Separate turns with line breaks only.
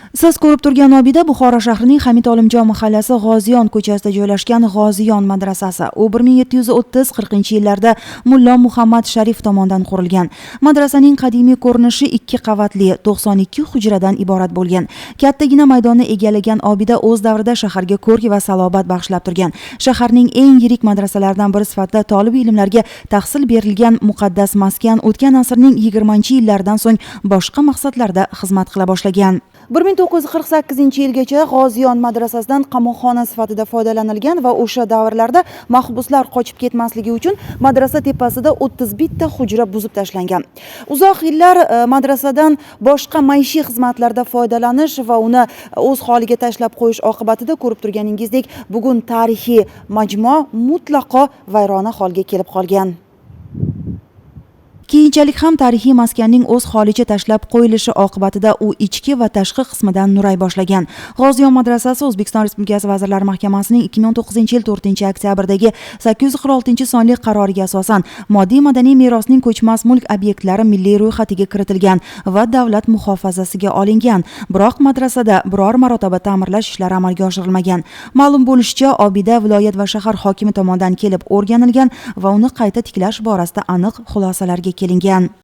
Siz ko'rib turgan obida Buxoro shahrining Hamid Olimjon mahallasi G'oziyon ko'chasida joylashgan G'oziyon madrasasi. U 1730-40 yillarda Mullo Muhammad Sharif tomonidan qurilgan. Madrasaning qadimiy ko'rinishi 2 qavatli, 92 hujradan iborat bo'lgan. Kattagina maydonni egallagan obida o'z davrida shaharga ko'rk va salobat bag'ishlab turgan. Shaharning eng yirik madrasalaridan biri sifatida talab ilmlarga tahsil berilgan muqaddas maskan o'tgan asrning 20-yillaridan so'ng boshqa maqsadlarda xizmat qila boshlagan. 1948-yilgacha G'oziyon madrasasidan qamoqxona sifatida foydalanilgan va o'sha davrlarda mahbuslar qochib ketmasligi uchun madrasa tepasida 31 ta hujra buzib tashlangan. Uzoq yillar madrasadan boshqa maishiy xizmatlarda foydalanish va uni o'z holiga tashlab qo'yish oqibatida ko'rib turganingizdek, bugun tarixiy majmua mutlaqo vayrona holga kelib qolgan. Keyinchalik ham tarixiy maskanning o'z holicha tashlab qo'yilishi oqibatida u ichki va tashqi qismidan nuray boshlagan. G'oziyon madrasasi O'zbekiston Respublikasi Vazirlar Mahkamasining 2019-yil 4-oktyabrdagi 846-sonli qaroriga asosan moddiy madaniy merosning ko'chmas mulk obyektlari milliy ro'yxatiga kiritilgan va davlat muhofazasiga olingan. Biroq madrasada biror marotaba ta'mirlash ishlari amalga oshirilmagan. Ma'lum bo'lishicha, obida viloyat va shahar hokimi tomonidan kelib o'rganilgan va uni qayta tiklash borasida aniq xulosalarga kelingan.